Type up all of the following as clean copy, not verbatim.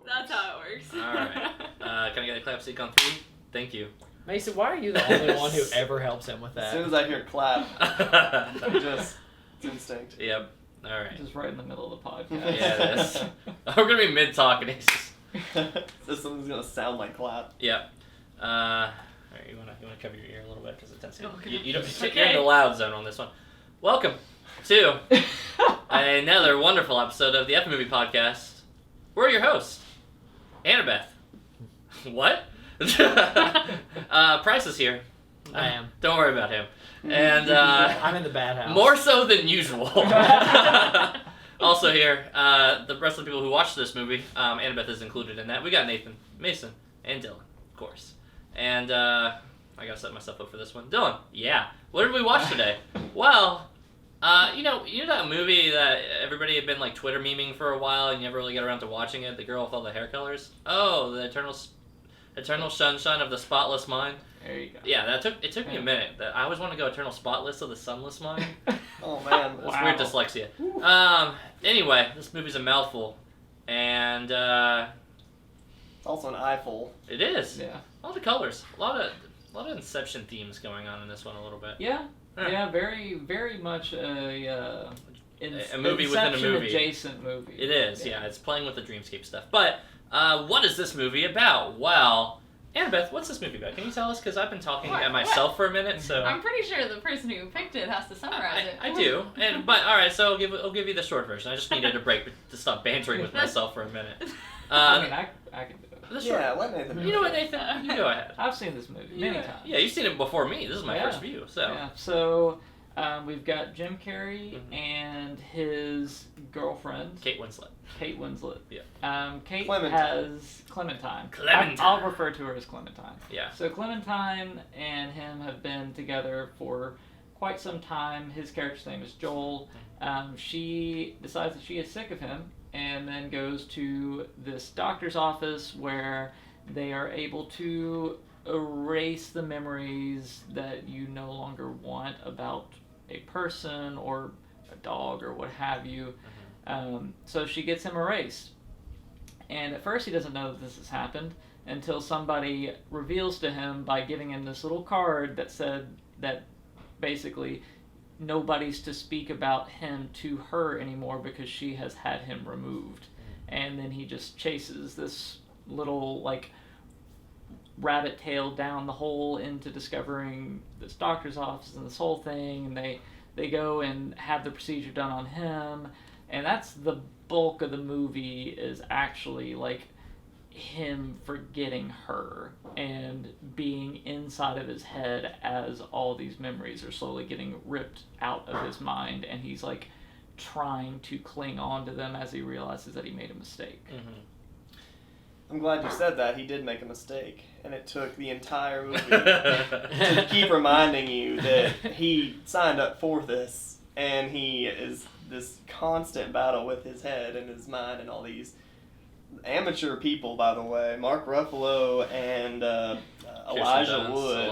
That's how it works. Alright. Can I get a clap sync on 3? Thank you. Mason, why are you the only one who ever helps him with that? As soon as I hear clap, it's instinct. Yep. Alright. Just right in the middle of the podcast. Yeah, it is. We're gonna be mid-talk and he's just... So something's gonna sound like clap. Yep. Alright, you wanna cover your ear a little bit because it tends to... Okay. You don't... You're in the loud zone on this one. Welcome to another wonderful episode of the F Movie Podcast. We're your hosts, Annabeth. What? Price is here. I am. Don't worry about him. And I'm in the bad house. more so than usual. Also here, the rest of the people who watched this movie, Annabeth is included in that. We got Nathan, Mason, and Dylan, of course. And I gotta set myself up for this one. Dylan, yeah. What did we watch today? Well, you know that movie that everybody had been like Twitter memeing for a while and you never really got around to watching it? The girl with all the hair colors? Oh, the Eternal Sunshine of the Spotless Mind. There you go. Yeah, it took me a minute. I always want to go Eternal Spotless of the Sunless Mind. Oh man, It's weird dyslexia. Anyway, this movie's a mouthful, and it's also an eyeful. it is. Yeah. All the colors, a lot of Inception themes going on in this one a little bit. Yeah. Yeah. Yeah. Very, very much a movie within a movie. Adjacent movie. It is. Yeah, it's playing with the dreamscape stuff. But what is this movie about? Well, Annabeth, what's this movie about? Can you tell us? Because I've been talking at myself for a minute, so I'm pretty sure the person who picked it has to summarize it. I do. But all right, so I'll give you the short version. I just needed a break to stop bantering with myself for a minute. I mean, I can do it. The short, Yeah, let Nathan. you know what, Nathan? You go ahead. I've seen this movie many times. Yeah, you've seen it before me. This is my Yeah. first view, so. Yeah. So we've got Jim Carrey Mhm. and his girlfriend Kate Winslet. Kate Winslet. Yeah. Kate Clementine. has Clementine. Clementine. I'll refer to her as Clementine. Yeah. So Clementine and him have been together for quite some time. His character's name is Joel. She decides that she is sick of him and then goes to this doctor's office where they are able to erase the memories that you no longer want about a person or a dog or what have you. So she gets him erased. And at first he doesn't know that this has happened until somebody reveals to him by giving him this little card that said that basically nobody's to speak about him to her anymore because she has had him removed. And then he just chases this little like rabbit tail down the hole into discovering this doctor's office and this whole thing, and they go and have the procedure done on him, and that's the bulk of the movie is actually like him forgetting her and being inside of his head as all these memories are slowly getting ripped out of his mind, and he's like trying to cling on to them as he realizes that he made a mistake. I'm glad you said that. He did make a mistake, and it took the entire movie to keep reminding you that he signed up for this, and he is this constant battle with his head and his mind and all these amateur people, by the way. Mark Ruffalo and Elijah Wood.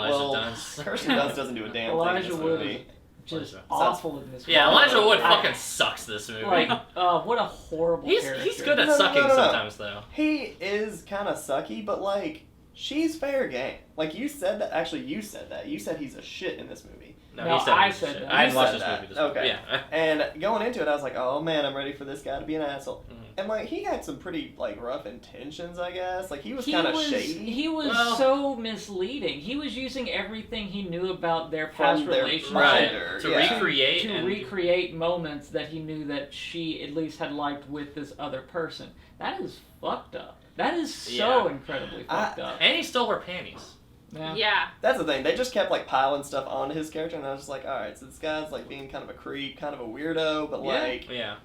Kirsten Dunst doesn't do a damn thing in this movie. Just Elijah. awful in this movie. Yeah, Elijah Wood fucking sucks this movie. Like, what a horrible character. He's good at No, sucking no. sometimes, though. He is kind of sucky, but like, she's fair game. Like, you said that. Actually, you said that. You said he's a shit in this movie. No, he said I he's said shit. that. I didn't You watch said this that. movie. Okay. Yeah. And going into it, I was like, oh man, I'm ready for this guy to be an asshole. Mhm. And like, he had some pretty like rough intentions, I guess. Like, he was kind of shady. He was so misleading. He was using everything he knew about their past From their relationship mind. To Yeah. recreate to and recreate moments that he knew that she at least had liked with this other person. That is fucked up. That is so incredibly fucked up. And he stole her panties. Yeah. That's the thing. They just kept like piling stuff onto his character, and I was just like, all right, so this guy's like being kind of a creep, kind of a weirdo, but like, Yeah.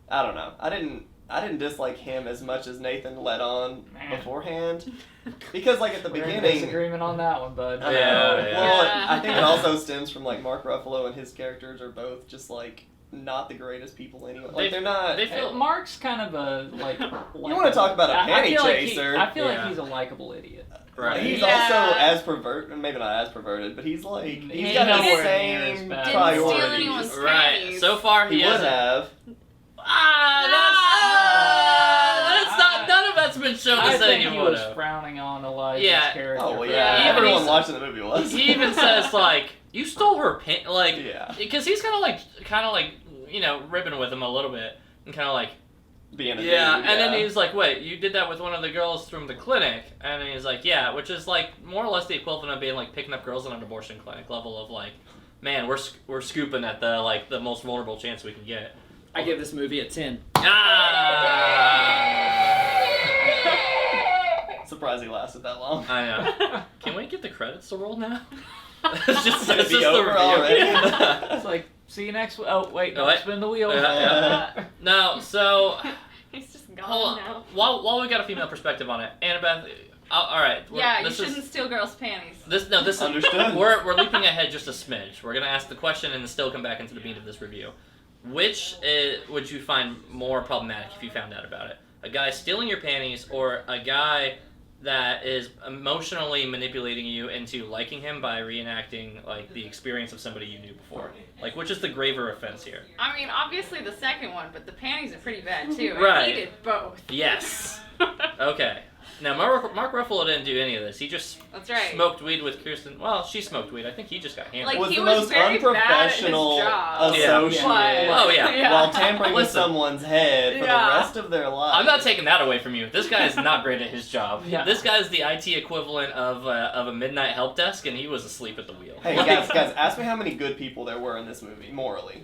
I don't know. I didn't dislike him as much as Nathan let on Man. beforehand, because like at the We're in beginning. disagreement on that one, bud. I know. Yeah. Well, I think it also stems from like Mark Ruffalo and his characters are both just like not the greatest people anyway. Like they're not. They feel Mark's kind of a like. You want to talk about a panty chaser? I feel Yeah. like he's a likable idiot. right. He's Yeah. also as perverted, maybe not as perverted, but he's like He he's ain't got the nowhere near as same bad. Didn't priorities. steal anyone's Right. panties. So far, He would have. That's not. None of that's been showed the I setting think you he would was have. frowning on Elijah's Yeah. character. Oh, well, for yeah. that. Even Everyone he's- watching the movie was. He even says like, "You stole her pants," like, Yeah. because he's kind of like, you know, ribbing with him a little bit, and kind of like, Being a yeah, dude, and then he's like, "Wait, you did that with one of the girls from the clinic?" And he's like, "Yeah," which is like more or less the equivalent of being like picking up girls in an abortion clinic level of like, man, we're scooping at the most vulnerable chance we can get. I give this movie a 10. Surprised he lasted that long. I know. Can we get the credits to roll now? It's just, Gonna it's be just over the review. already. It's like, see you next week. Oh, wait, Oh, don't wait. spin the wheel. Yeah. No, so He's just hold gone on. now. While we got a female perspective on it, Annabeth, all right. Yeah, you this is- shouldn't steal girls' panties. This is Understood. We're leaping ahead just a smidge. We're gonna ask the question and then still come back into the beat of this review. Which would you find more problematic if you found out about it? A guy stealing your panties or a guy that is emotionally manipulating you into liking him by reenacting like the experience of somebody you knew before? Like, which is the graver offense here? I mean, obviously the second one, but the panties are pretty bad too. Right. He did both. Yes. Okay. Now, Mark Ruffalo didn't do any of this. He just That's right. smoked weed with Kirsten. Well, she smoked weed. I think he just got hammered. Like, Was he the was most very bad at his unprofessional job. associate Oh, yeah. while tampering with Listen. someone's head for Yeah. the rest of their lives. I'm not taking that away from you. This guy is not great at his job. Yeah. This guy is the IT equivalent of a midnight help desk, and he was asleep at the wheel. Hey, Like, guys, ask me how many good people there were in this movie, morally.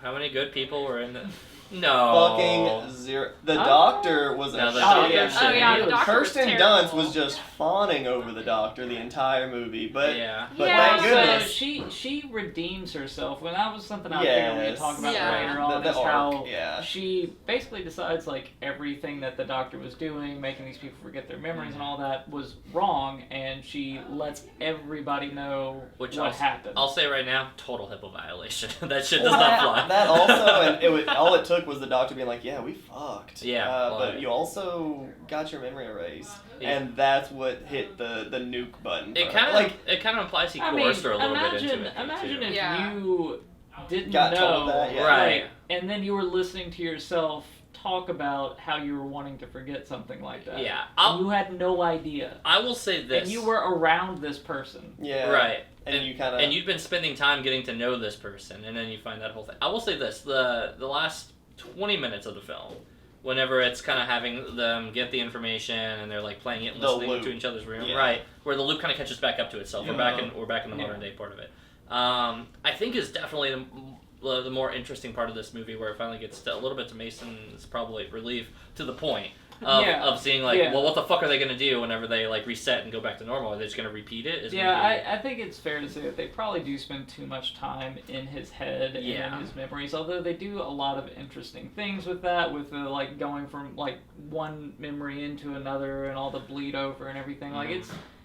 how many good people were in the? No. Fucking zero. The Oh. doctor was a No, the shit. doctor yeah. shit. Oh yeah, the was- doctor was Kirsten terrible. Dunst was just fawning over the doctor the entire movie, but Yeah. but Yeah, thank so goodness. she redeems herself. Well, that was something I figured we'd Yes. talk about Yeah. later on. The is arc, how yeah. she basically decides like everything that the doctor was doing, making these people forget their memories and all that, was wrong, and she lets everybody know Which what happened. I'll say right now, total HIPAA violation. That shit does Well, not fly. That also, and all it took was the doctor being like, "Yeah, we fucked." Yeah, but like- you also got your memory erased, Yeah. and that's what hit the nuke button. It for kind her. of like it kind of implies he I mean, coerced her a little bit imagine into it. imagine too. if Yeah. you didn't Got know, told that, yeah. Right. and then you were listening to yourself talk about how you were wanting to forget something like that. Yeah, And you had no idea. I will say this. And you were around this person. yeah, right. and you kind of And you'd been spending time getting to know this person, and then you find that whole thing. I will say this: the last 20 minutes of the film, whenever it's kind of having them get the information and they're like playing it and The listening loop. to each other's room, Yeah. right? Where the loop kind of catches back up to itself. Yeah. We're back in the Yeah. modern day part of it. I think is definitely the more interesting part of this movie, where it finally gets to, a little bit to Mason's probably relief, to the point of, Yeah. of seeing like, Yeah. well, what the fuck are they gonna do whenever they like reset and go back to normal? Are they just gonna repeat it? Is it gonna be- I think it's fair to say that they probably do spend too much time in his head and Yeah. in his memories, although they do a lot of interesting things with that, with the like going from like one memory into another and all the bleed over and everything. Like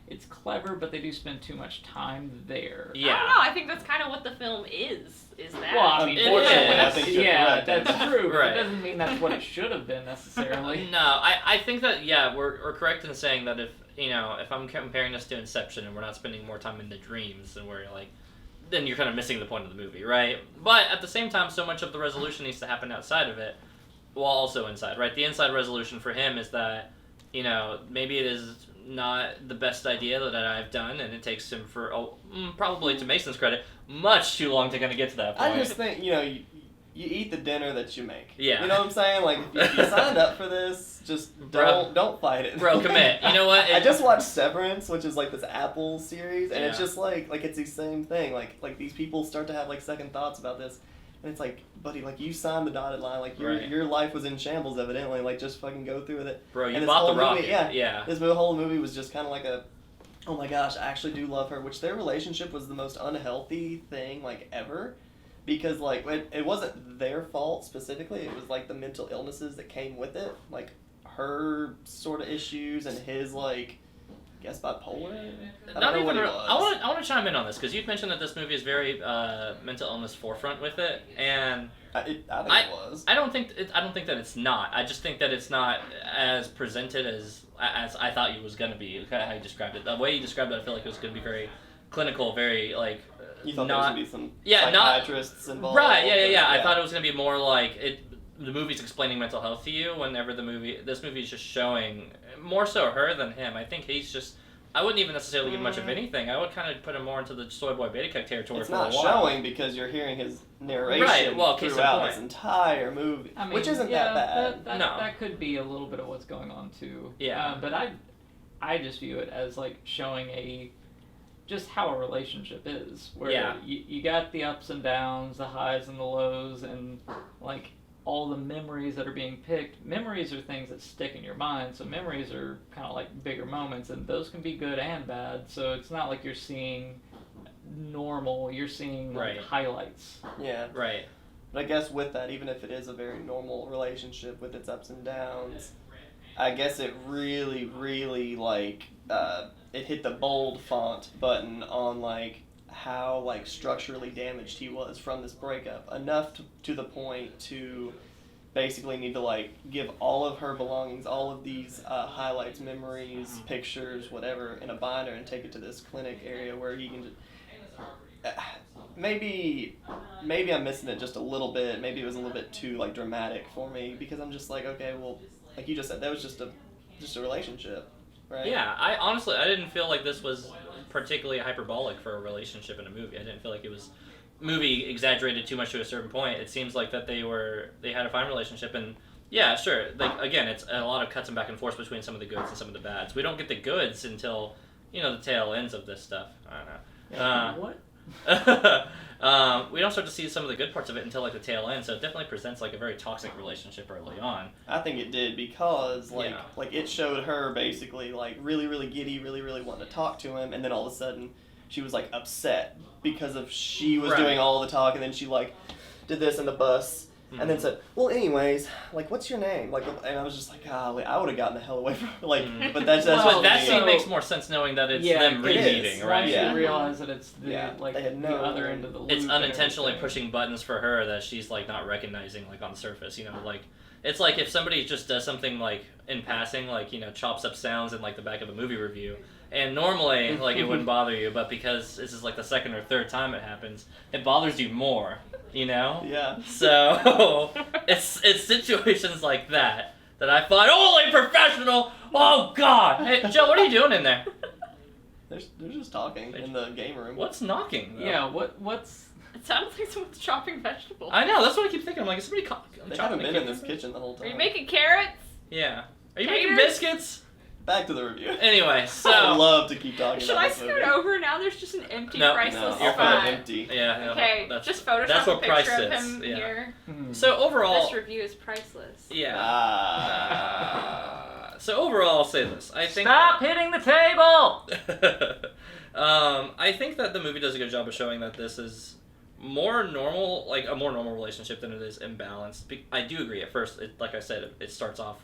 it's clever, but they do spend too much time there. I don't know. Yeah. I think that's kind of what the film is that. Well, I mean, It fortunately, is. I think you're yeah, correct. that's true. But Right. it doesn't mean that's what it should have been necessarily. No, I think that, yeah, we're correct in saying that if I'm comparing this to Inception and we're not spending more time in the dreams, then we're like, then you're kind of missing the point of the movie, right? But at the same time, so much of the resolution needs to happen outside of it, while also inside, right? The inside resolution for him is that, maybe it is not the best idea that I've done, and it takes him probably, to Mason's credit, much too long to kind of get to that point. I just think you eat the dinner that you make. Yeah. You know what I'm saying? Like if you signed up for this, just Bro. don't fight it. Bro, commit. You know what? I just watched Severance, which is like this Apple series, and it's Yeah. just like it's the same thing. Like these people start to have like second thoughts about this, and it's like, buddy, like you signed the dotted line, like Right. your life was in shambles evidently. Like just fucking go through with it. Bro, you and this bought the whole rocket. movie- yeah. Yeah. This whole movie was just kind of like oh my gosh, I actually do love her. Which their relationship was the most unhealthy thing like ever. Because like it wasn't their fault specifically, it was like the mental illnesses that came with it, like her sort of issues and his like, I guess bipolar. I don't know what he was. I want to chime in on this because you'd mentioned that this movie is very mental illness forefront with it, and I think it was. I don't think that it's not. I just think that it's not as presented as I thought it was gonna be. Kind of how you described it. The way you described it, I feel like it was gonna be very clinical, very like. You thought not, there was gonna be some yeah, psychiatrists involved. Right, yeah. I Yeah. thought it was gonna be more like it. the movie's explaining mental health to you. Whenever this movie is just showing more so her than him. I think he's just. I wouldn't even necessarily give much of anything. I would kind of put him more into the soy boy beta cuck territory It's for a not while. showing because you're hearing his narration Right, well, case in throughout point. this entire movie, I mean, which isn't yeah, that bad. No. That could be a little bit of what's going on too. Yeah. But I just view it as like showing just how a relationship is, where Yeah. you got the ups and downs, the highs and the lows, and like all the memories that are being picked. Memories are things that stick in your mind, so memories are kind of like bigger moments, and those can be good and bad. So it's not like you're seeing normal, you're seeing like Right. highlights. Yeah. Right. But I guess with that, even if it is a very normal relationship with its ups and downs, I guess it really, really like it hit the bold font button on like how like structurally damaged he was from this breakup, enough to the point to basically need to like give all of her belongings, all of these highlights, memories, pictures, whatever, in a binder and take it to this clinic area where he can just. Maybe I'm missing it just a little bit. Maybe it was a little bit too like dramatic for me because I'm just like, okay, well, like you just said, that was just a relationship, right? Yeah, I honestly didn't feel like this was particularly hyperbolic for a relationship in a movie. I didn't feel like it was movie exaggerated too much to a certain point. It seems like that they had a fine relationship, and yeah, sure. Like again, it's a lot of cuts and back and forth between some of the goods and some of the bads. We don't get the goods until the tail ends of this stuff. I don't know. What? We don't start to see some of the good parts of it until like the tail end, so it definitely presents like a very toxic relationship early on. I think it did because Yeah. like it showed her basically like really, really giddy, really, really wanting to talk to him, and then all of a sudden she was like upset because of she was Right. doing all the talk, and then she like did this in the bus. And then said, well, anyways, like, what's your name? Like, and I was just like, golly, I would have gotten the hell away from her. Like, but that's Well, But that me. scene So- makes more sense knowing that it's Yeah, them it is. remeeting, right? Once Yeah. you realize that it's the Yeah, like they had the no- other end of the loop. It's and unintentionally everything. pushing buttons for her that she's like not recognizing like on the surface, like it's like if somebody just does something like in passing, like chops up sounds in like the back of a movie review, and normally like it wouldn't bother you, but because this is like the second or third time it happens, it bothers you more, Yeah. So it's situations like that I find wholly professional. Oh God, hey Joe, what are you doing in there? They're just talking in the game room. What's knocking? Though? Yeah. What's It sounds like someone's chopping vegetables. I know. That's what I keep thinking. I'm like, is somebody They chopping haven't the been in kitchen? this kitchen the whole Are time. you making carrots? Yeah. Are you Taters? making biscuits? Back to the review. Anyway, I so love to keep talking Should about I this scoot movie. over now? There's just an empty, No, priceless I'll spot. put it empty. yeah, Okay, that's just Photoshop that's what a price picture of is, him yeah. here. So overall, This review is priceless. yeah. Ah. So overall, I'll say this. I think. stop hitting the table? I think that the movie does a good job of showing that this is more normal, like a more normal relationship than it is imbalanced. I do agree. At first, like I said, it starts off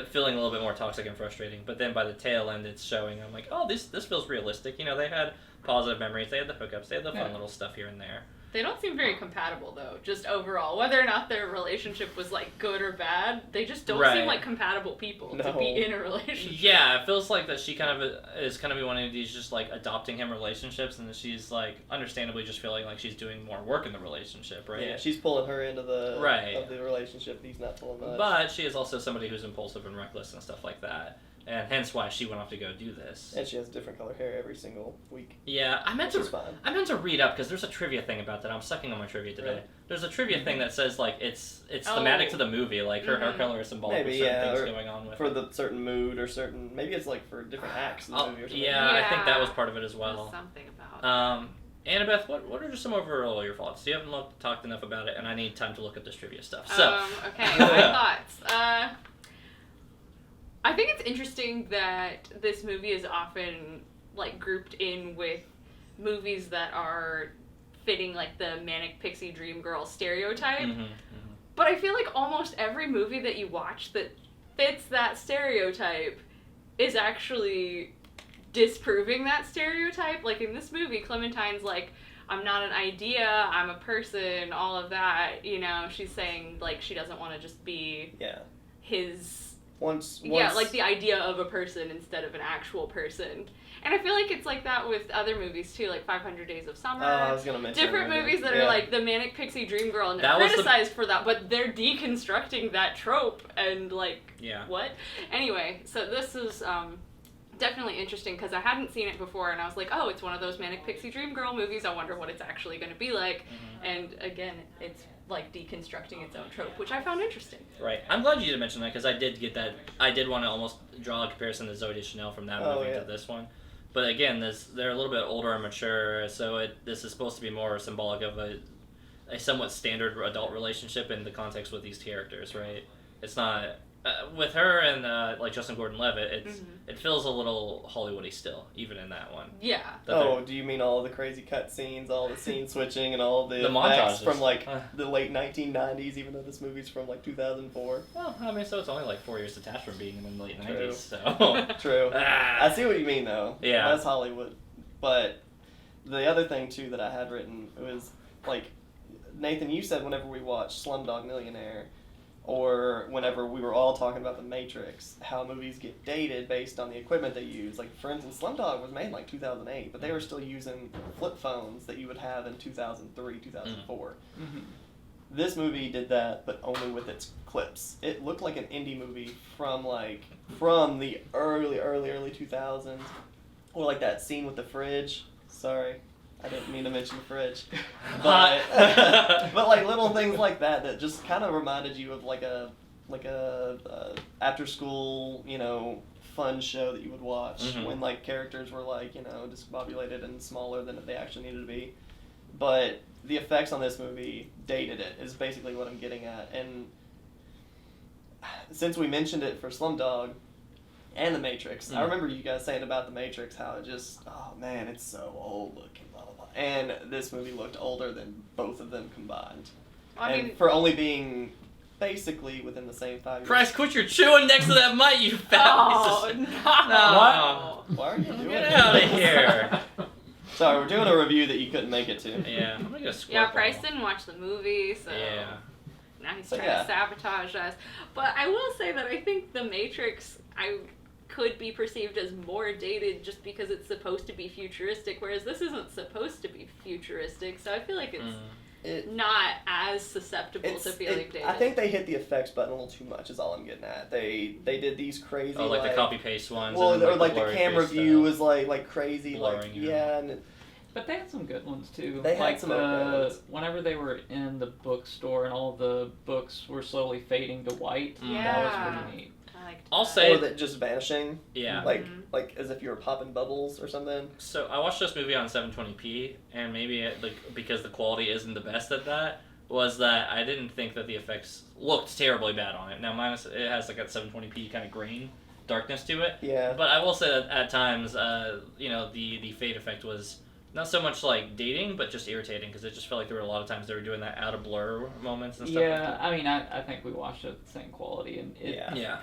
feeling a little bit more toxic and frustrating, but then by the tail end, it's showing. I'm like, oh, this feels realistic. They had positive memories, they had the hookups, they had the fun little stuff here and there. They don't seem very compatible though, just overall. Whether or not their relationship was like good or bad, they just don't Right. seem like compatible people to No. be in a relationship. Yeah, it feels like that she kind of is kind of one of these just like adopting him relationships, and that she's like understandably just feeling like she's doing more work in the relationship, right? Yeah, she's pulling her into the Right. of the relationship. He's not pulling much. But she is also somebody who's impulsive and reckless and stuff like that, and hence why she went off to go do this. And she has different color hair every single week. Yeah, I meant Which is to fine. read up because there's a trivia thing about that. I'm sucking on my trivia today. Really? There's a trivia thing that says like it's Oh. thematic to the movie, like her hair Mhm. color is symbolic Maybe, of certain yeah, things or going on with For it. the certain mood or certain, maybe it's like for different acts in the movie or something. Yeah, I think that Yeah. was part of it as There's well. something about Annabeth, what are just some overall your thoughts? You haven't talked enough about it, and I need time to look at this trivia stuff. So, okay, my thoughts. I think it's interesting that this movie is often like grouped in with movies that are fitting like the manic pixie dream girl stereotype. mhm. But I feel like almost every movie that you watch that fits that stereotype is actually disproving that stereotype. Like in this movie, Clementine's like, I'm not an idea, I'm a person, all of that. She's saying like she doesn't want to just be Yeah. his once Yeah, like the idea of a person instead of an actual person. And I feel like it's like that with other movies too, like 500 Days of Summer. I was gonna mention different that. movies that Yeah. are like the manic pixie dream girl, and That they're was the- criticized for that, but they're deconstructing that trope and like Yeah. what? Anyway, so this is definitely interesting because I hadn't seen it before, and I was like, oh, it's one of those manic pixie dream girl movies. I wonder what it's actually going to be like. Mm-hmm. And again, it's like deconstructing its own trope, which I found interesting. Right. I'm glad you did mention that because I did get that. I did want to almost draw a comparison to Zooey Deschanel from that movie yeah. to this one. But again, they're a little bit older and mature, so this is supposed to be more symbolic of a somewhat standard adult relationship in the context with these characters, right? It's not with her and like Justin Gordon-Levitt. It feels a little Hollywoody still, even in that one. Yeah. Do you mean all the crazy cut scenes, all the scene switching, and all the The effects montages. from like the late 1990s, even though this movie's from like 2004? Well, I mean, so it's only like 4 years detached from being in the late True. 90s, so. True. Ah. I see what you mean though. Yeah. That's Hollywood. But the other thing too that I had written was like, Nathan, you said whenever we watched Slumdog Millionaire, or whenever we were all talking about The Matrix, how movies get dated based on the equipment they use. Like, for instance, Slumdog was made in like 2008, but they were still using flip phones that you would have in 2003, 2004. Mm-hmm. This movie did that, but only with its clips. It looked like an indie movie from the early 2000s. Or like that scene with the fridge. Sorry, I didn't mean to mention the fridge. But but like little things like that just kind of reminded you of like a after school, fun show that you would watch when like characters were like, discombobulated and smaller than they actually needed to be. But the effects on this movie dated it, is basically what I'm getting at. And since we mentioned it for Slumdog and The Matrix, I remember you guys saying about The Matrix how it just, oh man, it's so old looking, blah, blah, blah. And this movie looked older than both of them combined. I mean, for only being basically within the same 5 years. Price, quit your chewing next to that mic, you fat oh, piece of no. shit. No. Why are you doing Get that? out of here. Sorry, we're doing a review that you couldn't make it to. Yeah, I'm gonna get a squirt Yeah, ball. Price didn't watch the movie, so Yeah. now he's So, trying yeah. to sabotage us. But I will say that I think The Matrix could be perceived as more dated just because it's supposed to be futuristic, whereas this isn't supposed to be futuristic, so I feel like it's not as susceptible to feeling dated. I think they hit the effects button a little too much is all I'm getting at. They did these crazy Oh, like the copy paste ones. well, and, or like the blurry camera face view stuff. was like crazy, Blurring, like yeah. and But they had some good ones too. They had like some okay ones. Whenever they were in the bookstore and all the books were slowly fading to white, that Yeah. was pretty neat. I liked I'll that. say- or that just vanishing, Yeah. like as if you were popping bubbles or something. So I watched this movie on 720p, and maybe because the quality isn't the best at that, was that I didn't think that the effects looked terribly bad on it. Now, it has like that 720p kind of grain darkness to it. Yeah. But I will say that at times, the fade effect was not so much like dating, but just irritating because it just felt like there were a lot of times they were doing that out of blur moments and stuff. Yeah, I mean, I think we watched it at the same quality, and Yeah.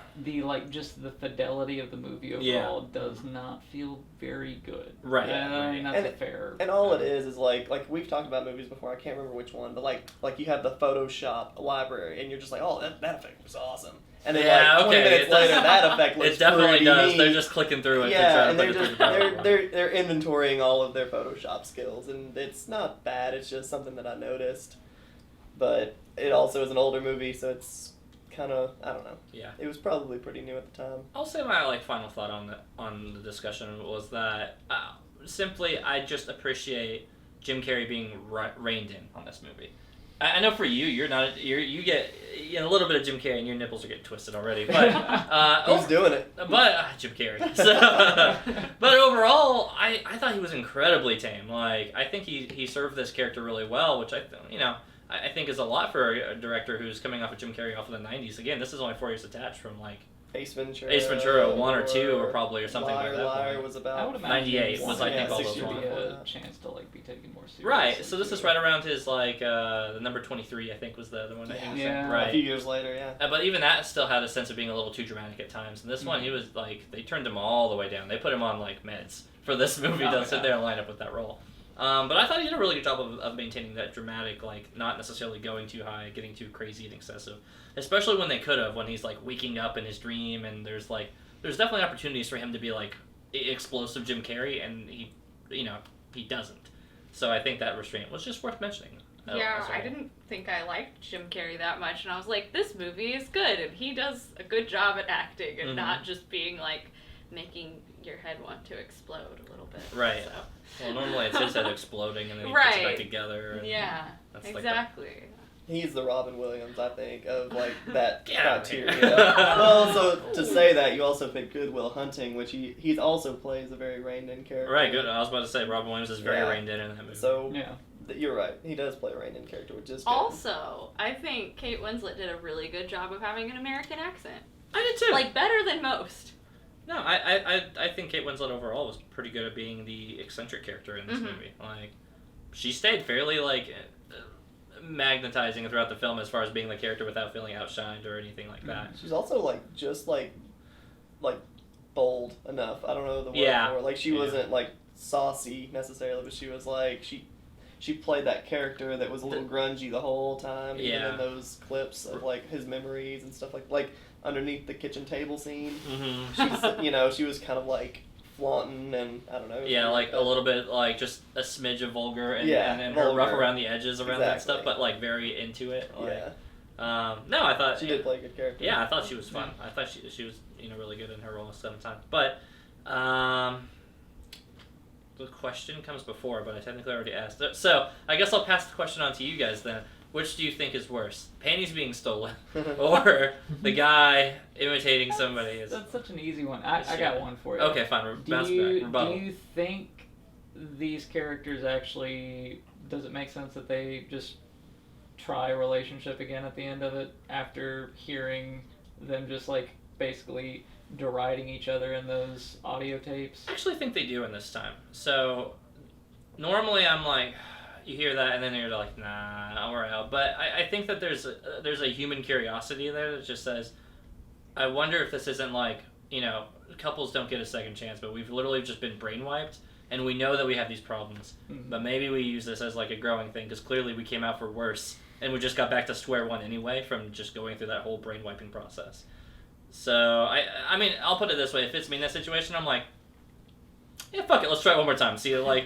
just the fidelity of the movie overall does not feel very good. Right. I mean, that's And a fair. And all it is like we've talked about movies before. I can't remember which one, but like you have the Photoshop library, and you're just like, oh, that effect was awesome. And then like 20 minutes later, that effect looks It definitely pretty does. neat. They're just clicking through it. Yeah, and to they're try to just put it through the they're inventorying all of their Photoshop skills, and it's not bad. It's just something that I noticed, but it also is an older movie, so it's kind of, I don't know. Yeah. It was probably pretty new at the time. I'll say my final thought on the discussion was that simply I just appreciate Jim Carrey being reined in on this movie. I know for you, you get a little bit of Jim Carrey and your nipples are getting twisted already. But Who's doing it? But Jim Carrey. So, but overall, I thought he was incredibly tame. Like I think he served this character really well, which I think is a lot for a director who's coming off of Jim Carrey off of the 90s. Again, this is only 4 years attached from like Ace Ventura. Ace Ventura 1 or 2 or probably or something Liar, like that. Liar point. was I about would imagine 98 was, I think, all this those should be ones. a chance to be taken more seriously. Right, so this is right around his the number 23, I think, was the other one that he was in. Yeah. a Right. few years later, yeah. But even that still had a sense of being a little too dramatic at times. And this one, he was they turned him all the way down. They put him on meds for this movie to sit there and line up with that role. But I thought he did a really good job of maintaining that dramatic, like, not necessarily going too high, getting too crazy and excessive. Especially when they could have, when he's, like, waking up in his dream, and there's definitely opportunities for him to be, like, explosive Jim Carrey, and he doesn't. So I think that restraint was just worth mentioning. Yeah, I didn't think I liked Jim Carrey that much, and I was like, this movie is good, and he does a good job at acting, and not just being, like, making your head want to explode a little bit. Right. So. Well, normally it's his head exploding, and then he puts it back together. And yeah, that's exactly. He's the Robin Williams, I think, of like that Get out of here. criteria. Well, so to say that, you also picked Good Will Hunting, which he also plays a very reined-in character. Right, good. I was about to say, Robin Williams is very Yeah. reined in that movie. So Yeah. you're right. He does play a reined-in character, which is good. Also, I think Kate Winslet did a really good job of having an American accent. I did too. Like, better than most. No, I think Kate Winslet overall was pretty good at being the eccentric character in this movie. Like, she stayed fairly, like, magnetizing throughout the film as far as being the character without feeling outshined or anything like that. She's also like just like bold enough. I don't know the word Yeah. for it. Like she wasn't like saucy necessarily, but she was like she played that character that was a little grungy the whole time. Even Yeah. in those clips of like his memories and stuff like underneath the kitchen table scene. Mm-hmm. She's she was kind of like flaunting and I don't know. Yeah, like a little bit, like just a smidge of vulgar and, Yeah, and her vulgar. rough around the edges around that Exactly. stuff, but like very into it. Like, Yeah. No, I thought She did play a good character. Yeah, I thought she was fun. I thought she was really good in her role sometimes. But the question comes before, but I technically already asked it. So I guess I'll pass the question on to you guys then. Which do you think is worse, panties being stolen, or the guy imitating somebody? That's such an easy one. I got one for you. Okay, fine. Bounce back. Rebuttal. Do you think these characters actually, does it make sense that they just try a relationship again at the end of it after hearing them just like basically deriding each other in those audio tapes? I actually think they do in this time. So normally I'm like, you hear that and then you're like, nah, we're out. But I think that there's a human curiosity there that just says, I wonder if this isn't like, couples don't get a second chance, but we've literally just been brainwiped, and we know that we have these problems. Mm-hmm. But maybe we use this as like a growing thing, because clearly we came out for worse, and we just got back to square one anyway from just going through that whole brainwiping process. So, I mean, I'll put it this way. If it's me in that situation, I'm like, yeah, fuck it, let's try it one more time. See, like,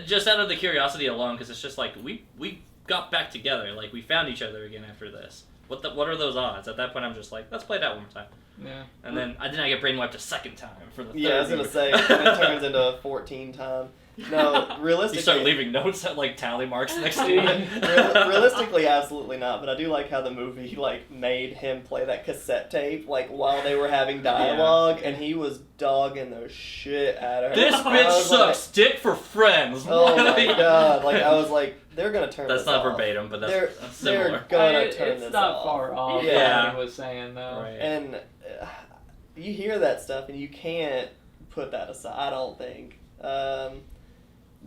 just out of the curiosity alone, because it's just like, we got back together. Like, we found each other again after this. What are those odds? At that point, I'm just like, let's play it out one more time. Yeah. And then I did not get brainwiped a second time for the third. Yeah, I was gonna say it turns into a 14 time. No, realistically, You start leaving notes at like tally marks next to you. realistically, absolutely not. But I do like how the movie like made him play that cassette tape like while they were having dialogue, and he was dogging the shit out of her. This I bitch was sucks dick for friends. Like, oh my god! Like I was like, they're gonna turn. That's this not off. verbatim, but They're that's similar. gonna turn It's this not off. far off Yeah. what he was saying, though. Right. And you hear that stuff, and you can't put that aside. I don't think.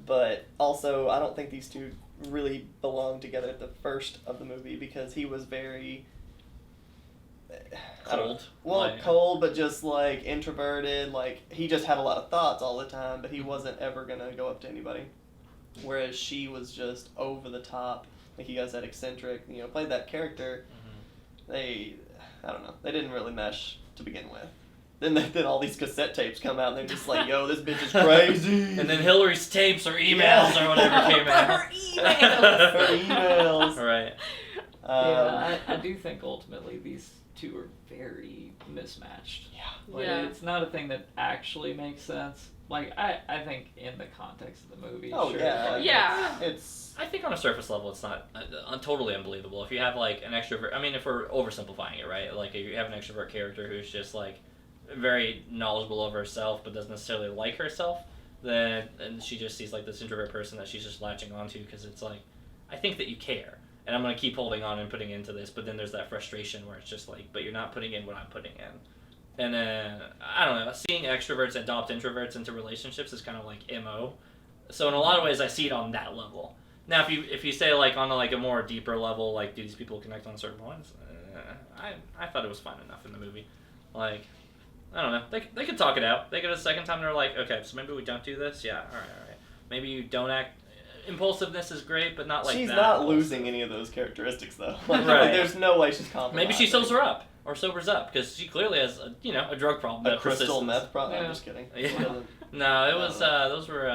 But also, I don't think these two really belong together at the first of the movie because he was very Cold. cold, but just like introverted. Like he just had a lot of thoughts all the time, but he wasn't ever gonna go up to anybody. Whereas she was just over the top, like you guys said, eccentric. Played that character. I don't know. They didn't really mesh to begin with. Then all these cassette tapes come out, and they're just like, "Yo, this bitch is crazy." And then Hillary's tapes or emails or whatever came out. Her emails. Her emails. Right. Yeah, I do think ultimately these two are very mismatched. Yeah. Like, Yeah. it's not a thing that actually makes sense. Like, I think in the context of the movie, Oh sure. yeah. like, Yeah. It's I think on a surface level, it's not totally unbelievable. If you have like an extrovert, I mean, if we're oversimplifying it, right? Like if you have an extrovert character who's just like very knowledgeable of herself but doesn't necessarily like herself, then and she just sees like this introvert person that she's just latching onto because it's like, I think that you care, and I'm gonna keep holding on and putting into this, but then there's that frustration where it's just like, but you're not putting in what I'm putting in. And I don't know, seeing extroverts adopt introverts into relationships is kind of like MO. So in a lot of ways, I see it on that level. Now, if you say like on a more deeper level, like do these people connect on certain points? I thought it was fine enough in the movie. Like, I don't know, they could talk it out. They get a second time, they're like, okay, so maybe we don't do this. Yeah, all right. Maybe you don't act impulsiveness is great, but not like she's that. not impulsive. losing any of those characteristics though. Like, Right. there's no way she's compromising. Maybe she sobers her up or sobers up because she clearly has a drug problem. A that crystal persists. meth problem. Yeah. I'm just kidding. Yeah. She doesn't- No, it was those were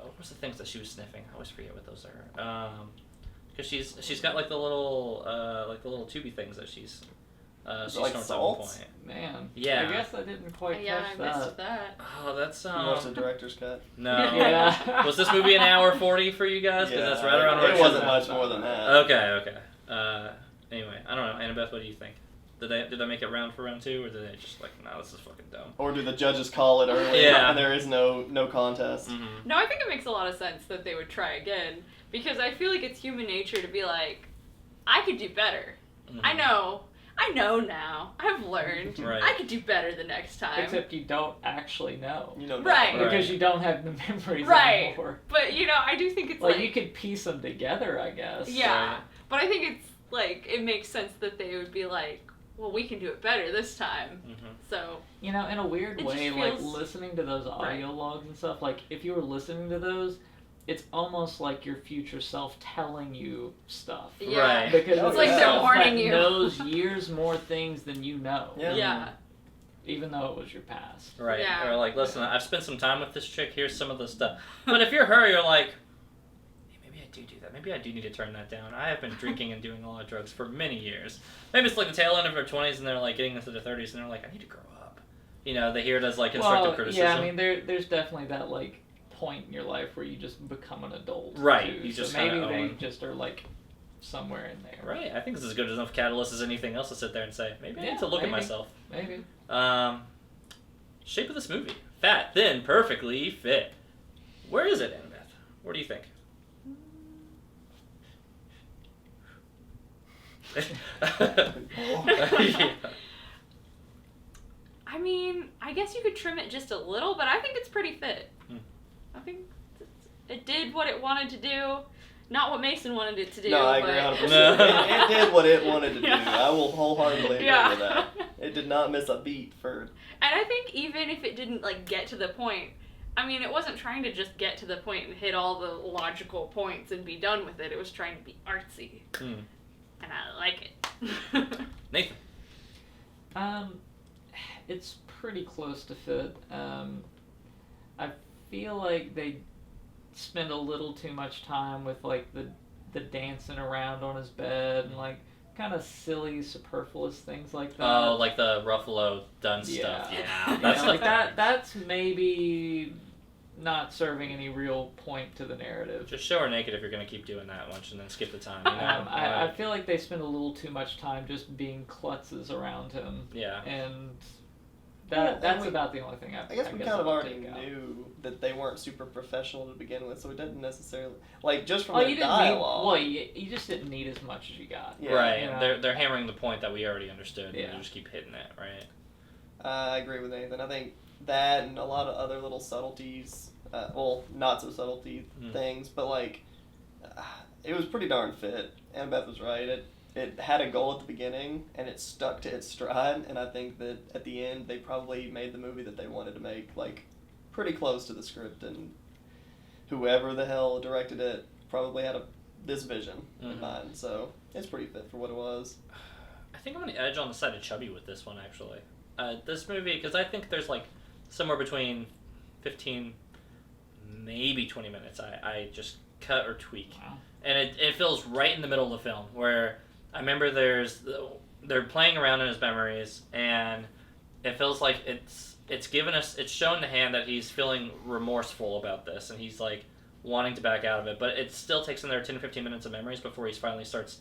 what was the things that she was sniffing? I always forget what those are. Because she's got like the little tubey things that she's she like snorts at one salts? point. Man. Yeah. I guess I didn't quite Yeah, catch I that. missed that. Oh, that's You watched the director's cut. no. Yeah. Was this movie an hour 40 for you guys? Because that's right around where it should wasn't be. much more than that. Okay. Anyway, I don't know. Annabeth, what do you think? Did they make it round for round 2, or did they just like, no, this is fucking dumb? Or do the judges call it early Yeah. and there is no contest? Mm-hmm. No, I think it makes a lot of sense that they would try again because I feel like it's human nature to be like, I could do better. Mm-hmm. I know now. I've learned. Right. I could do better the next time. Except you don't actually know. You know, Right. nothing. Because you don't have the memories Right. anymore. But I do think it's Like, like you could piece them together, I guess. yeah. Right. But I think it's like it makes sense that they would be like, well, we can do it better this time. Mm-hmm. So You know, in a weird It way, just like, feels- listening to those audio logs and stuff, like, if you were listening to those, it's almost like your future self telling you stuff. yeah. Right. Because Oh, it's like the they're self warning that you. knows years more things than you know. Yeah. Yeah. Even though it was your past. Right. Yeah. Or like, listen, I've spent some time with this chick. Here's some of the stuff. But if you're her, you're like, hey, maybe I do that. Maybe I do need to turn that down. I have been drinking and doing a lot of drugs for many years. Maybe it's like the tail end of their 20s and they're like getting into their 30s and they're like, I need to grow up. They hear it as like constructive criticism. Yeah, I mean, there's definitely that, like, point in your life where you just become an adult. Right, Too. you just so maybe kinda they own- just are, like, somewhere in there. Right. I think this is as good enough catalyst as anything else to sit there and say, maybe I Yeah, need to look at maybe. myself. Maybe. Shape of this movie. Fat, thin, perfectly fit. Where is it, Annabeth? Where do you think? Yeah. I mean, I guess you could trim it just a little, but I think it's pretty fit. I think it did what it wanted to do. Not what Mason wanted it to do. No, I but... agree 100%. No. It did what it wanted to do. Yeah. I will wholeheartedly agree Yeah. with that. It did not miss a beat for. And I think even if it didn't like get to the point, I mean, it wasn't trying to just get to the point and hit all the logical points and be done with it. It was trying to be artsy, Hmm. and I like it. Nathan. It's pretty close to fit. I feel like they spend a little too much time with like the dancing around on his bed and like kind of silly, superfluous things like that. Oh, like the Ruffalo done stuff. Yeah. Yeah, You that's know, like that. That's maybe not serving any real point to the narrative. Just show her naked if you're gonna keep doing that much, and then skip the time. You know? I feel like they spend a little too much time just being klutzes around him, yeah. and Well, and that's we- about the only thing I guess we kind I of would already take out. knew that they weren't super professional to begin with, so it didn't necessarily like just from Oh, the you didn't dialogue. need. Well, you just didn't need as much as you got. Yeah. Right. You know? They're hammering the point that we already understood, and Yeah. they just keep hitting it. Right. I agree with Nathan. I think that and a lot of other little subtleties, well, not so subtlety things, but like, it was pretty darn fit. Annabeth was right. It had a goal at the beginning, and it stuck to its stride, and I think that at the end, they probably made the movie that they wanted to make, like, pretty close to the script, and whoever the hell directed it probably had this vision in mind, so it's pretty fit for what it was. I think I'm gonna edge on the side of chubby with this one, actually. This movie, because I think there's like somewhere between 15, maybe 20 minutes I just cut or tweak. Wow. And it feels right in the middle of the film, where I remember they're playing around in his memories, and it feels like it's shown to hand that he's feeling remorseful about this, and he's like wanting to back out of it, but it still takes in there 10 or 15 minutes of memories before he finally starts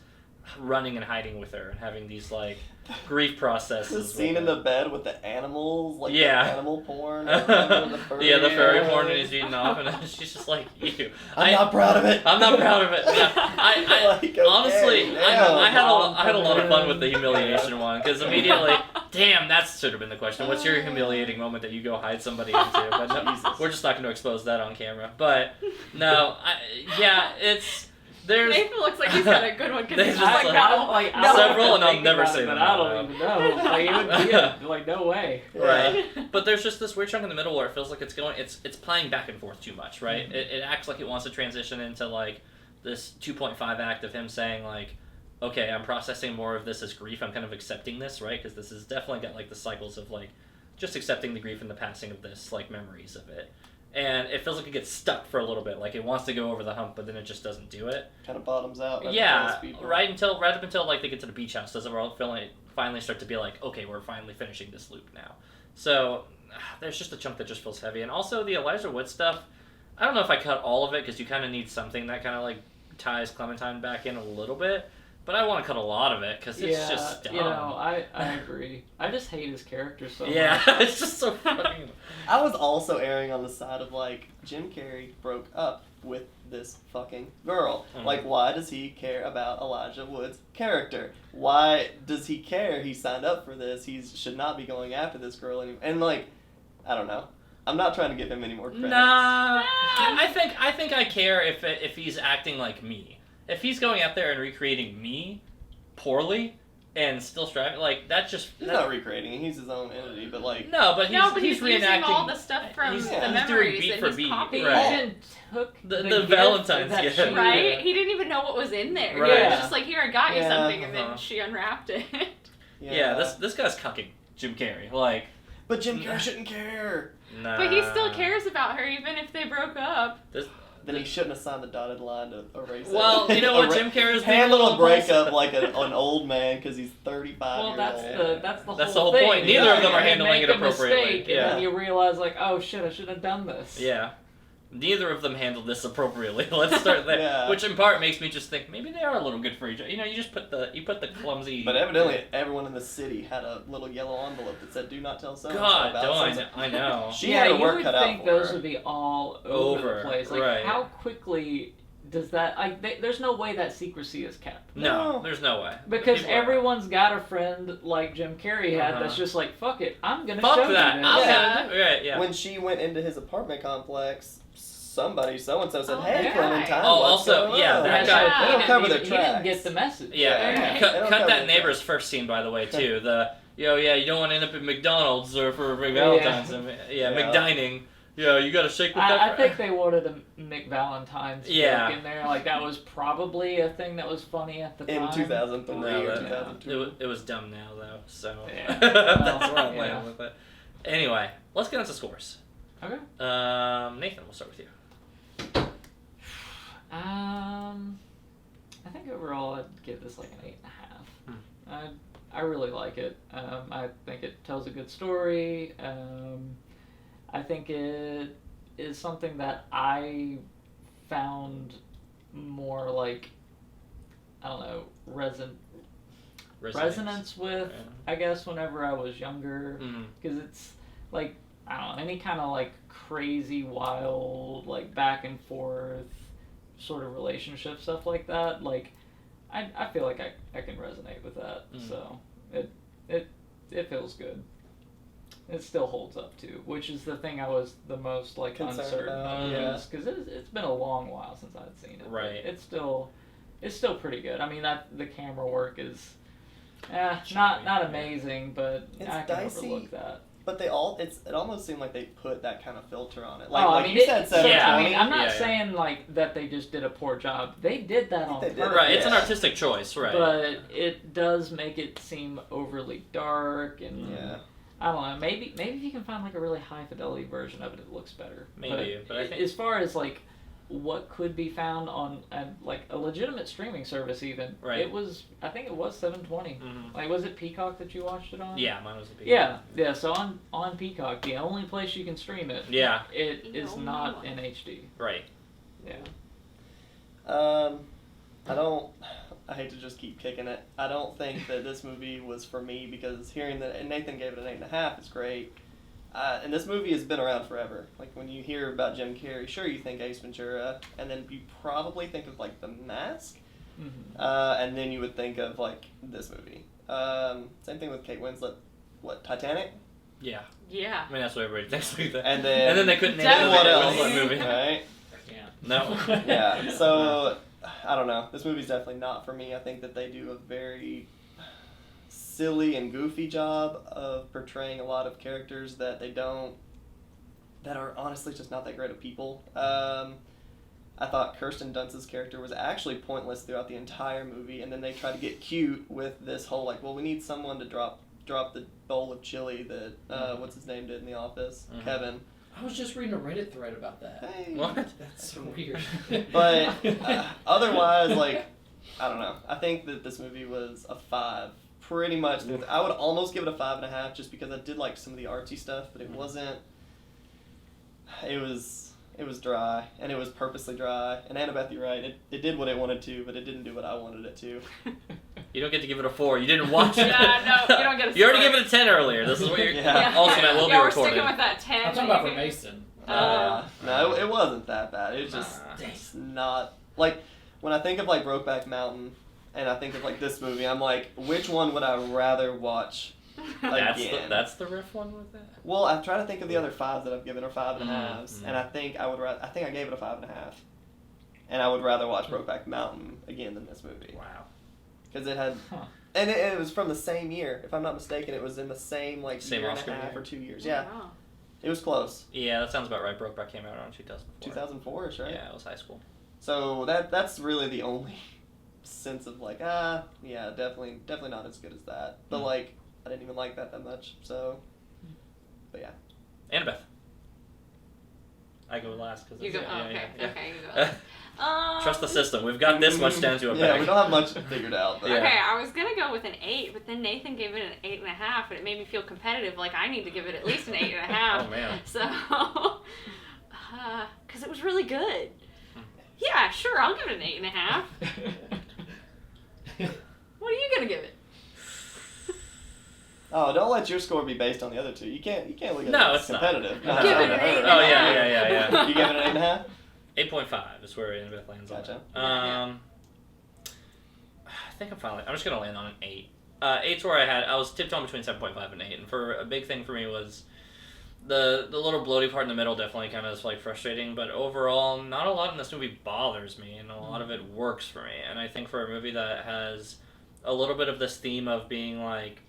running and hiding with her and having these like grief processes. The with scene in her. the bed with the animals, like Yeah. the animal porn. I remember the furry Yeah, the furry porn. porn, and he's eating off, and she's just like, "You." I'm not proud of it. I'm not proud of it. Yeah. I Like, okay, honestly, damn. I had a lot of fun with the humiliation one, because immediately, damn, that should have been the question. What's your humiliating moment that you go hide somebody into? But no, Jesus. we're just not going to expose that on camera. But no, it's There's Nathan looks like he's got a good one because There's he's just just like, like- no, don't Several, have and to I'll think never about say it, them but I out don't even know. Like, it would be like, no way. Right. But there's just this weird chunk in the middle where it feels like it's playing back and forth too much, right? Mhm. It acts like it wants to transition into like this 2.5 act of him saying like, okay, I'm processing more of this as grief. I'm kind of accepting this, right? Because this has definitely got like the cycles of like just accepting the grief and the passing of this, like memories of it. And it feels like it gets stuck for a little bit. Like it wants to go over the hump, but then it just doesn't do it. Kind of bottoms out. Yeah, right up until like they get to the beach house, does it finally start to be like, okay, we're finally finishing this loop now. So there's just a chunk that just feels heavy, and also the Elijah Wood stuff. I don't know if I cut all of it because you kind of need something that kind of like ties Clementine back in a little bit, but I want to cut a lot of it because it's just dumb. You know, I agree. I just hate his character so much. Yeah, it's just so fucking. I was also erring on the side of like Jim Carrey broke up with this fucking girl. Mhm. Like, why does he care about Elijah Wood's character? Why does he care? He signed up for this. He should not be going after this girl anymore. And like, I don't know. I'm not trying to give him any more credit. Nah, I think I care if he's acting like me. If he's going out there and recreating me poorly and still striving, like that just He's not recreating. He's his own entity, but like he's reenacting using all the stuff from he's the doing memories beat and for he's beat, copying right. it. Even took The gift Valentine's that gift. she- Right? He didn't even know what was in there. Right. He was Yeah. just like, here, I got you Yeah, something, and uh-huh. then she unwrapped it. yeah. This guy's cucking Jim Carrey. Like, But Jim Carrey shouldn't care. nah. But he still cares about her, even if they broke up. Then he shouldn't have signed the dotted line to erase it. Well, you know what, Jim Carrey's being handle a impulsive. breakup like an old man because he's 35 Well, years that's old. the That's whole the whole thing. point. Neither of them are You handling make it a appropriately. mistake, Yeah. And then you realize, like, oh shit, I should have done this. Yeah. Neither of them handled this appropriately. Let's start there. Yeah. Which in part makes me just think maybe they are a little good for each other. You know, you just put the clumsy. But evidently, everyone in the city had a little yellow envelope that said, "Do not tell so." God, about don't so-and-so." I know. She had her you work would cut out think for those her. would be all over Over, the place. Like, right. how quickly does that? There's no way that secrecy is kept. No, No. there's no way. Because People are- everyone's got a friend like Jim Carrey had Uh-huh. that's just like, fuck it, I'm gonna Fuck show that. you I'm this. Yeah. gonna do right. Yeah. When she went into his apartment complex, somebody, so and so, said, Oh, "Hey, that Clementine." guy. Oh, what's also, going yeah, on?" that Yeah, guy- so They he don't didn't cover even- the He didn't tracks. get the message. Yeah, Yeah. They cut don't that cover the neighbor's first scene, by the way, too. You don't want to end up at McDonald's or for Valentine's. Yeah, Yeah. McDining. Yeah, you gotta shake with that. I think they wanted a McValentine's Yeah. joke in there. Like, that was probably a thing that was funny at the In time. 2003 No, or that- 2002. it was dumb now, though, so Yeah. that's where I'm Yeah. landing with it. Anyway, let's get into scores. Okay. Nathan, we'll start with you. I think overall I'd give this like an 8.5. I really like it. I think it tells a good story. I think it is something that I found more like, I don't know, resonance with, I guess, whenever I was younger. Mhm. Because it's like, I don't know, any kind of like crazy, wild, like back and forth sort of relationship stuff like that. Like, I feel like I can resonate with that. Mm. So it feels good. It still holds up too, which is the thing I was the most like Concerned uncertain about, of. yeah. Because it's been a long while since I'd seen it. but Right. It's still pretty good. I mean, the camera work is not amazing, but It's I can dicey. overlook that. But it almost seemed like they put that kind of filter on it. I Like mean, you said, it- 720. yeah, I mean, I'm not Yeah, yeah. saying like that they just did a poor job. They did that on They did. purpose. Right, it's an Yeah. artistic choice, right? But it does make it seem overly dark, and Yeah. I don't know. Maybe if you can find like a really high fidelity version of it, it looks better. Maybe, but I think- as far as like what could be found on like a legitimate streaming service, even Right. I think it was 720. Mhm. Like, was it Peacock that you watched it on? Yeah, mine was a big Yeah. So on Peacock, the only place you can stream it, Yeah. it The is only not one. in HD. Right. Yeah. I hate to just keep kicking it. I don't think that this movie was for me because hearing that and Nathan gave it an 8.5 is great. And this movie has been around forever. Like when you hear about Jim Carrey, sure you think Ace Ventura, and then you probably think of like The Mask, Mm-hmm. and then you would think of like this movie. Same thing with Kate Winslet. What, Titanic? Yeah. Yeah. I mean, that's what everybody thinks like that. And then they couldn't name Definitely. it what with else? that movie. Right? Yeah. No. Yeah. So I don't know. This movie's definitely not for me. I think that they do a very silly and goofy job of portraying a lot of characters that that are honestly just not that great of people. I thought Kirsten Dunst's character was actually pointless throughout the entire movie, and then they try to get cute with this whole like, well, we need someone to drop the bowl of chili that what's his name did in The Office, Kevin. I was just reading a Reddit thread about that. Hey. What? That's so weird. But otherwise, like, I don't know. I think that this movie was a 5. Pretty much. I would almost give it a 5.5 just because I did like some of the artsy stuff, but it wasn't. It was dry, and it was purposely dry. And Annabeth, you're right. It did what it wanted to, but it didn't do what I wanted it to. You don't get to give it a 4. You didn't watch it. Yeah, no, you don't get a You already score. gave it a 10 earlier. This is what you're. Yeah. Ultimate will be we're recorded. sticking with that 10. I'm talking about for Mason. No, it wasn't that bad. It was just Nah. it's not like when I think of like Brokeback Mountain, and I think of like this movie. I'm like, which one would I rather watch again? That's the riff one with that. Well, I'm trying to think of the other 5s that I've given, or 5.5s, Mm-hmm. and I think I think I gave it a 5.5, and I would rather watch Brokeback Mountain again than this movie Wow. because it had, and it was from the same year, if I'm not mistaken. It was in the same like Same year Oscar and a half year? or 2 years. Yeah, Wow. it was close. Yeah, that sounds about right. Brokeback came out around 2004. 2004ish, right? Yeah, it was high school. So that's really the only sense of like, yeah, definitely not as good as that. But like, I didn't even like that much. So, but yeah. Annabeth. I go last because You go. yeah, Okay. yeah. Okay. You go. Trust the system. We've got this much down to a Yeah, peg. we don't have much figured out. But Yeah. Okay, I was gonna go with an 8, but then Nathan gave it an 8.5, and it made me feel competitive. Like I need to give it at least an 8.5. Oh man. So, because it was really good. Yeah, sure, I'll give it an 8.5. What are you gonna give it? Oh, don't let your score be based on the other two. You can't look at No, it it's as not. competitive. No, Give it no, an no. 8.5. Oh yeah. You give it an 8.5? 8.5 is where Annabeth lands Gotcha. on it. I think I'm just gonna land on an 8. 8's where I was tiptoeing between 7.5 and 8, and for a big thing for me was the little bloaty part in the middle definitely kind of is like frustrating, but overall not a lot in this movie bothers me, and a lot of it works for me. And I think for a movie that has a little bit of this theme of being like,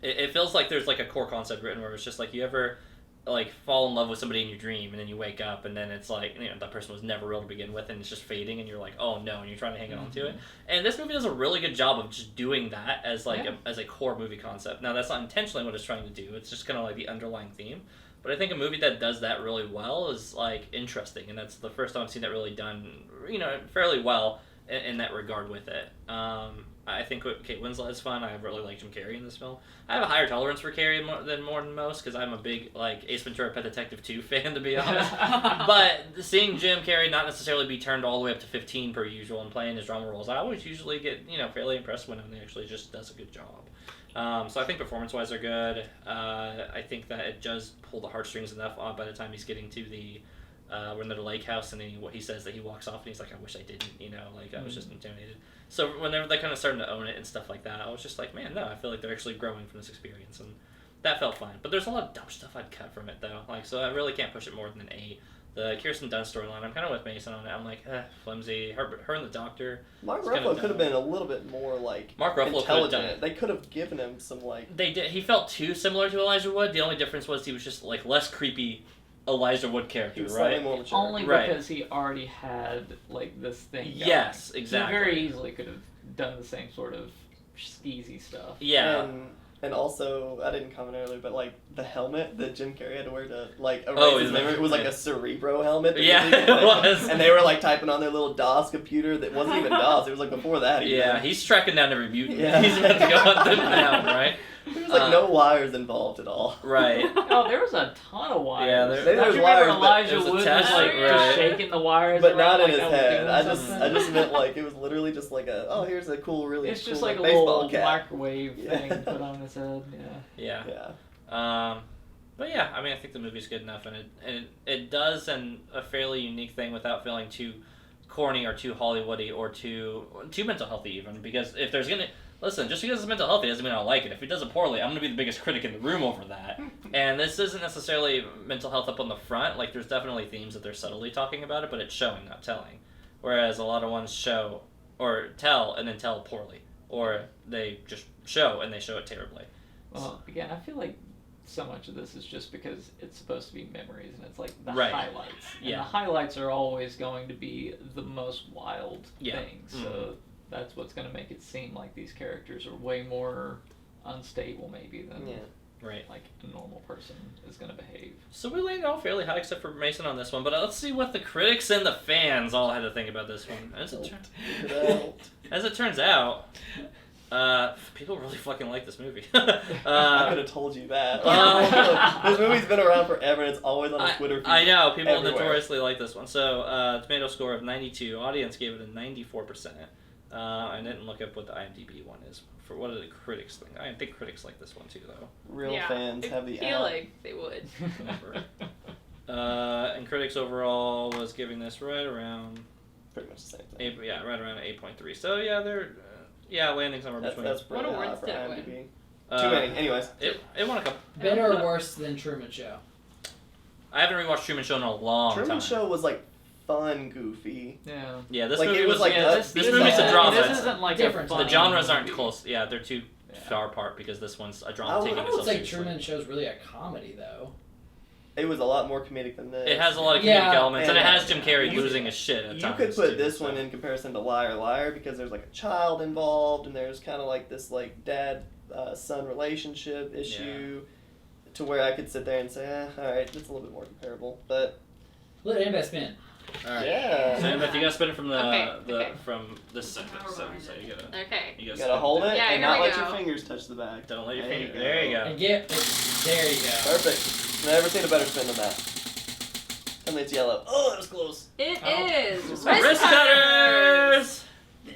it feels like there's like a core concept written where it's just like, you ever like fall in love with somebody in your dream and then you wake up and then it's like, you know, that person was never real to begin with and it's just fading and you're like, oh no, and you're trying to hang on to it. And this movie does a really good job of just doing that as like as a core movie concept. Now that's not intentionally what it's trying to do, it's just kind of like the underlying theme. But I think a movie that does that really well is like interesting, and that's the first time I've seen that really done, you know, fairly well in that regard with it. I think Kate Winslet is fun. I really like Jim Carrey in this film. I have a higher tolerance for Carrey more than most because I'm a big like Ace Ventura: Pet Detective 2 fan, to be honest. But seeing Jim Carrey not necessarily be turned all the way up to 15 per usual and playing his drama roles, I always usually get, you know, fairly impressed when he actually just does a good job. So I think performance-wise they're good. I think that it does pull the heartstrings enough on by the time he's getting to the we're in the lake house and he says that he walks off and he's like, I wish I didn't, you know, like I was just intimidated. So whenever they're kind of starting to own it and stuff like that, I was just like, man, no, I feel like they're actually growing from this experience, and that felt fine. But there's a lot of dumb stuff I'd cut from it though, like, so I really can't push it more than an 8. The Kirsten Dunst storyline, I'm kind of with Mason on it. I'm like, flimsy. Her and the doctor. Mark It's kinda Ruffalo could have dumb. been a little bit more like Mark Ruffalo could have done intelligent. it. They could have given him some like. They did. He felt too similar to Elijah Wood. The only difference was he was just like less creepy Elijah Wood character, He was right? slightly more mature. Only Right. because he already had like this thing going. Yes, exactly. He very easily could have done the same sort of skeezy stuff. Yeah. And also, I didn't comment earlier, but like the helmet that Jim Carrey had to wear to like erase Oh, his is memory, it? it was like Yeah. a Cerebro helmet. that Yeah, he could it play. was. And they were like typing on their little DOS computer that wasn't even DOS. It was like before that. Even. Yeah, he's tracking down every mutant. Yeah. He's about to go hunt them down, right? There was like no wires involved at all. Right. Oh, there was a ton of wires. Yeah, there Don't was you remember wires, but Elijah there was a Wood was test, like right. just shaking the wires, But around not in like his that was head. doing I just something? meant like it was literally just like here's a cool, really It's cool just like a baseball little cap. microwave Yeah. thing put on his head. Yeah. Yeah. Yeah. But yeah, I mean, I think the movie's good enough, and it does a fairly unique thing without feeling too corny or too Hollywoody or too mental healthy even. Because if there's gonna listen, just because it's mental healthy doesn't mean I like it. If it does it poorly, I'm gonna be the biggest critic in the room over that. And this isn't necessarily mental health up on the front. Like, there's definitely themes that they're subtly talking about it, but it's showing, not telling. whereas a lot of ones show or tell and then tell poorly, or they just show and they show it terribly. Well, again, I feel like so much of this is just because it's supposed to be memories, and it's like the Right. highlights. And Yeah. the highlights are always going to be the most wild Yeah. things. So that's what's going to make it seem like these characters are way more unstable, maybe, than Right. like a normal person is going to behave. So we laid it all fairly high, except for Mason on this one. But let's see what the critics and the fans all had to think about this one. As it turns out, people really fucking like this movie. I could have told you that. Well- This movie's been around forever, and it's always on the Twitter feed. I know, people everywhere. notoriously like this one. So, tomato score of 92. Audience gave it a 94%. I didn't look up what the IMDb one is. For what do the critics think? I think critics like this one too, though. Real Yeah, fans have the I feel app. like they would. Whatever. And critics overall was giving this right around Pretty much the same thing. right around 8.3. So yeah, they're landing somewhere That's, between. that's pretty What high awards for did it IMDb. Too many. Anyways. It won a couple. Better or worse than Truman Show? I haven't rewatched Truman Show in a long Truman time. Show was like fun, goofy. Yeah. Yeah, this Like, movie it was like yeah, this movie's a this- drama. This isn't like Different. a funny The genres movie. aren't close. Yeah, they're too Yeah. far apart because this one's a I drama taking I itself would say seriously. Truman Show's really a comedy, though. It was a lot more comedic than this. It has a lot of comedic Yeah. elements, and it has Jim And Carrey you- losing his shit at You times. could put too, this so. one in comparison to Liar Liar because there's like a child involved and there's kind of like this like dad son relationship issue to where I could sit there and say, all right, it's a little bit more comparable. But Let anybody spin. All right. yeah, So, Annabeth, you gotta spin it from Okay, the okay. from this sentence. So you gotta Okay. you spin gotta hold it Yeah, and here not we let go. your fingers touch the bag. Don't let your There finger. you There you go. And there you go. Perfect. Never seen a better spin than that. And it's yellow. Oh, that was close. It Oh. is Wrist cutters.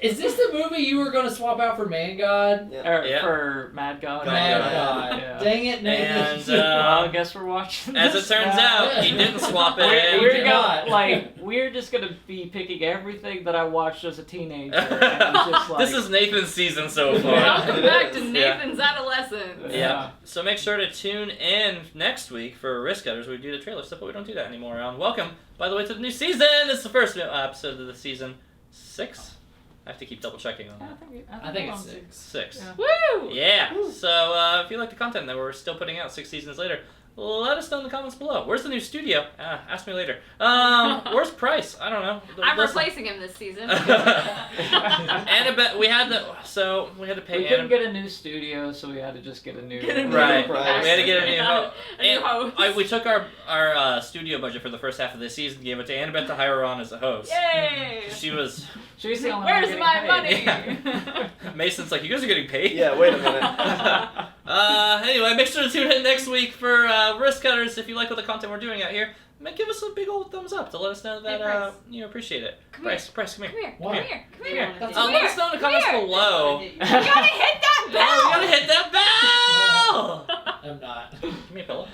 Is this the movie you were going to swap out for Man God? Yeah. Or Yeah. for Mad God. Man God. God. Yeah. Dang it, Nathan. And, Well, I guess we're watching. As it this turns now. out, he didn't swap it We're, in. we're did gonna not. we're just gonna be picking everything that I watched as a teenager. And just like, This is Nathan's season so far. Welcome back to It is. Nathan's Adolescence. Yeah. So make sure to tune in next week for Risk Cutters. We do the trailer stuff, but we don't do that anymore. Welcome, by the way, to the new season. It's the first episode of the season 6. I have to keep double checking on I that. think we're it's on 6. 6. Yeah. Woo! Yeah. So if you like the content that we're still putting out 6 seasons later, let us know in the comments below. Where's the new studio? Ask me later. Where's Price? I don't know. I'm Listen. replacing him this season. Annabeth, we had to pay We couldn't Annabeth. get a new studio, so we had to just get a new. Get a new Right. Price. We had to get a new host. A new host. We took our studio budget for the first half of the season, gave it to Annabeth to hire her on as a host. Yay! She was. She's the only Where's one my getting money? paid. Mason's like, you guys are getting paid? Yeah, wait a minute. Anyway, make sure to tune in next week for Wrist Cutters. If you like what the content we're doing out here, give us a big old thumbs up to let us know that Hey, Price. You appreciate it. Come Price, come here. Come here. What? Come here. Come Come here. here. That's Come Let here. us know in the Come comments here. below. You gotta hit that Yeah, we bell. gotta hit that bell. I'm not. Give me a pillow.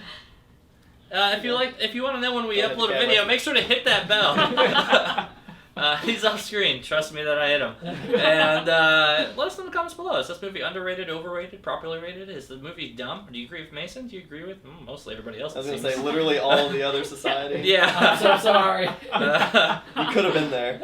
If you want to know when we Go ahead, upload a Kevin. video, make sure to hit that bell. He's off screen. Trust me that I hit him. And let us know in the comments below. Is this movie underrated, overrated, properly rated? Is the movie dumb? Do you agree with Mason? Do you agree with mostly everybody else? I was it going to say seems. literally all of the other society. Yeah. I'm so sorry. You could have been there.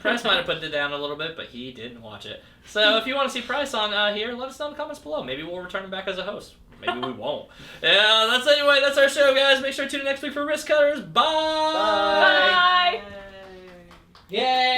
Price might have put it down a little bit, but he didn't watch it. So if you want to see Price on here, let us know in the comments below. Maybe we'll return him back as a host. Maybe we won't. Yeah, that's our show, guys. Make sure to tune in next week for Wrist Cutters. Bye. Bye. Yay!